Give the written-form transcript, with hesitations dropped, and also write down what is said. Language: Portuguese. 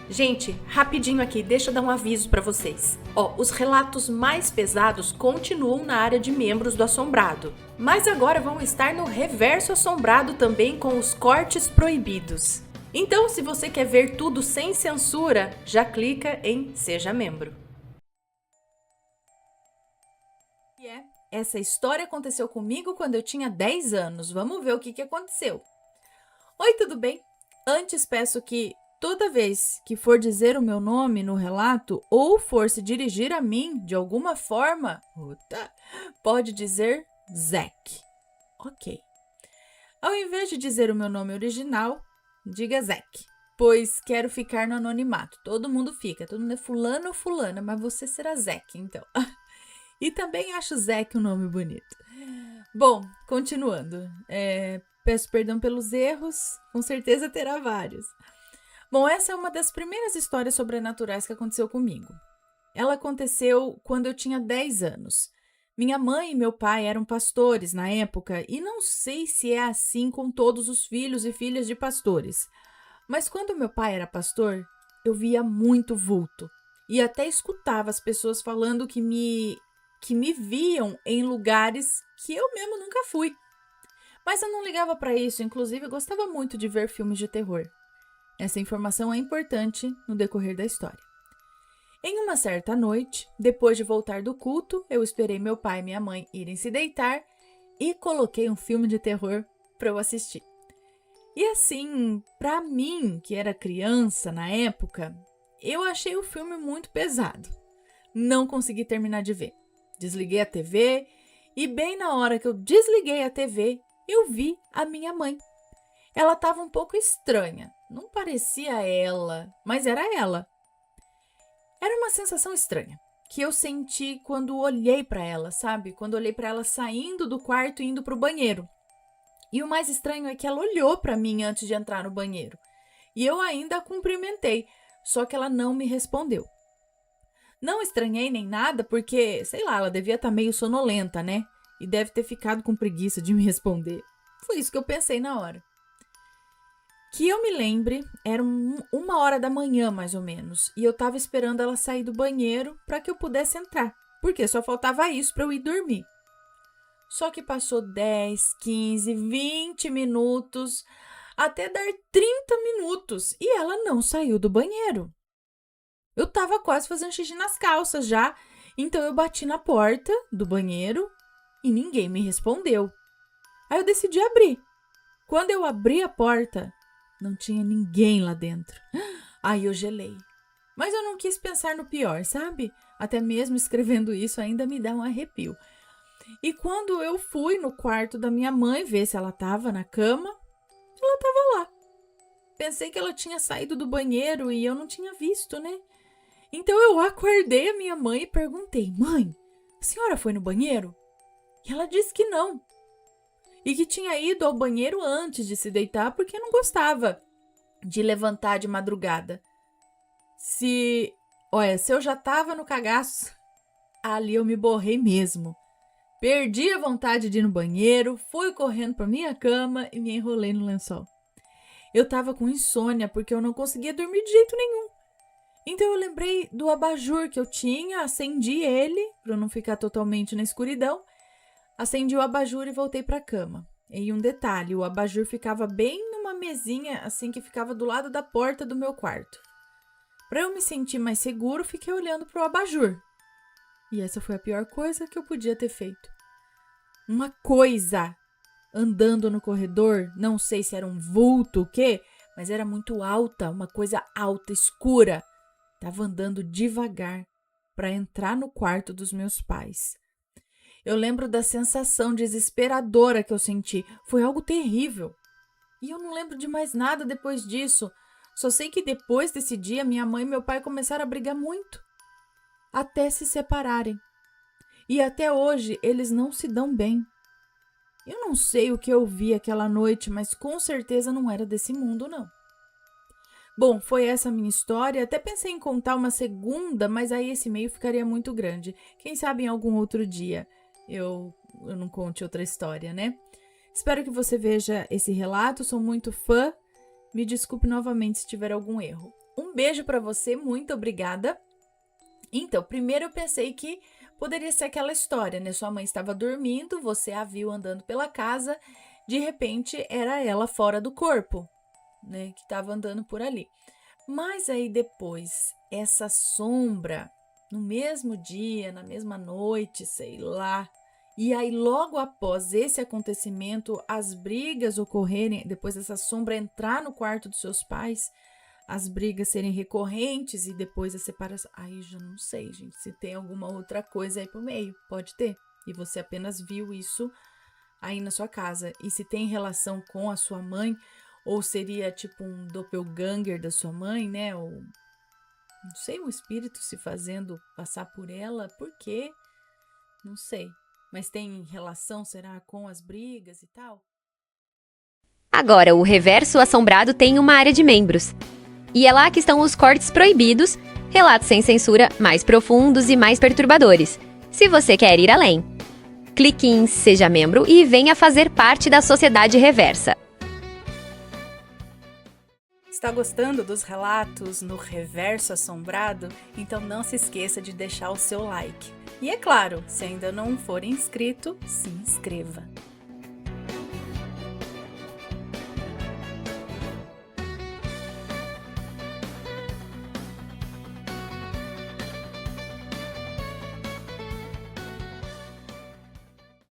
Gente, rapidinho aqui, deixa eu dar um aviso pra vocês. Os relatos mais pesados continuam na área de membros do Assombrado, mas agora vão estar no Reverso Assombrado também com os cortes proibidos. Então, se você quer ver tudo sem censura, já clica em Seja Membro. Essa história aconteceu comigo quando eu tinha 10 anos. Vamos ver o que aconteceu. Oi, tudo bem? Antes peço que toda vez que for dizer o meu nome no relato ou for se dirigir a mim de alguma forma, pode dizer Zack. Ok. Ao invés de dizer o meu nome original, diga Zack, pois quero ficar no anonimato. Todo mundo é fulano ou fulana, mas você será Zack, então. E também acho Zack um nome bonito. Bom, continuando. Peço perdão pelos erros, com certeza terá vários. Bom, essa é uma das primeiras histórias sobrenaturais que aconteceu comigo. Ela aconteceu quando eu tinha 10 anos. Minha mãe e meu pai eram pastores na época e não sei se é assim com todos os filhos e filhas de pastores. Mas quando meu pai era pastor, eu via muito vulto e até escutava as pessoas falando que me viam em lugares que eu mesmo nunca fui. Mas eu não ligava para isso, inclusive eu gostava muito de ver filmes de terror. Essa informação é importante no decorrer da história. Em uma certa noite, depois de voltar do culto, eu esperei meu pai e minha mãe irem se deitar e coloquei um filme de terror para eu assistir. E assim, para mim, que era criança na época, eu achei o filme muito pesado. Não consegui terminar de ver. Desliguei a TV e bem na hora que eu desliguei a TV, eu vi a minha mãe. Ela estava um pouco estranha. Não parecia ela, mas era ela. Era uma sensação estranha que eu senti quando olhei para ela, sabe? Quando olhei para ela saindo do quarto e indo para o banheiro. E o mais estranho é que ela olhou para mim antes de entrar no banheiro. E eu ainda a cumprimentei, só que ela não me respondeu. Não estranhei nem nada porque, sei lá, ela devia estar meio sonolenta, né? E deve ter ficado com preguiça de me responder. Foi isso que eu pensei na hora. Que eu me lembre, era 1h da manhã, mais ou menos, e eu tava esperando ela sair do banheiro para que eu pudesse entrar, porque só faltava isso para eu ir dormir. Só que passou 10, 15, 20 minutos, até dar 30 minutos, e ela não saiu do banheiro. Eu tava quase fazendo xixi nas calças já, então eu bati na porta do banheiro e ninguém me respondeu. Aí eu decidi abrir. Quando eu abri a porta, não tinha ninguém lá dentro. Aí eu gelei. Mas eu não quis pensar no pior, sabe? Até mesmo escrevendo isso ainda me dá um arrepio. E quando eu fui no quarto da minha mãe ver se ela estava na cama, ela estava lá. Pensei que ela tinha saído do banheiro e eu não tinha visto, né? Então eu acordei a minha mãe e perguntei: Mãe, a senhora foi no banheiro? E ela disse que não. E que tinha ido ao banheiro antes de se deitar porque não gostava de levantar de madrugada. Se eu já tava no cagaço, ali eu me borrei mesmo. Perdi a vontade de ir no banheiro, fui correndo para minha cama e me enrolei no lençol. Eu tava com insônia porque eu não conseguia dormir de jeito nenhum. Então eu lembrei do abajur que eu tinha, acendi ele para não ficar totalmente na escuridão. Acendi o abajur e voltei para a cama. E um detalhe, o abajur ficava bem numa mesinha assim que ficava do lado da porta do meu quarto. Para eu me sentir mais seguro, fiquei olhando para o abajur. E essa foi a pior coisa que eu podia ter feito. Uma coisa andando no corredor, não sei se era um vulto ou o quê, mas era muito alta, uma coisa alta, escura. Tava andando devagar para entrar no quarto dos meus pais. Eu lembro da sensação desesperadora que eu senti. Foi algo terrível. E eu não lembro de mais nada depois disso. Só sei que depois desse dia, minha mãe e meu pai começaram a brigar muito. Até se separarem. E até hoje, eles não se dão bem. Eu não sei o que eu vi aquela noite, mas com certeza não era desse mundo, não. Bom, foi essa a minha história. Até pensei em contar uma segunda, mas aí esse e-mail ficaria muito grande. Quem sabe em algum outro dia eu não conte outra história, né? Espero que você veja esse relato, sou muito fã. Me desculpe novamente se tiver algum erro. Um beijo para você, muito obrigada. Então, primeiro eu pensei que poderia ser aquela história, né? Sua mãe estava dormindo, você a viu andando pela casa, de repente era ela fora do corpo, né? Que estava andando por ali. Mas aí depois, essa sombra, no mesmo dia, na mesma noite, sei lá, e aí logo após esse acontecimento, as brigas ocorrerem, depois dessa sombra entrar no quarto dos seus pais, as brigas serem recorrentes e depois a separação. Aí já não sei, gente, se tem alguma outra coisa aí pro meio, pode ter. E você apenas viu isso aí na sua casa. E se tem relação com a sua mãe, ou seria tipo um doppelganger da sua mãe, né? Ou não sei, um espírito se fazendo passar por ela, por quê? Não sei. Mas tem relação, será, com as brigas e tal? Agora, o Reverso Assombrado tem uma área de membros. E é lá que estão os cortes proibidos, relatos sem censura mais profundos e mais perturbadores. Se você quer ir além, clique em Seja Membro e venha fazer parte da Sociedade Reversa. Está gostando dos relatos no Reverso Assombrado? Então não se esqueça de deixar o seu like. E é claro, se ainda não for inscrito, se inscreva.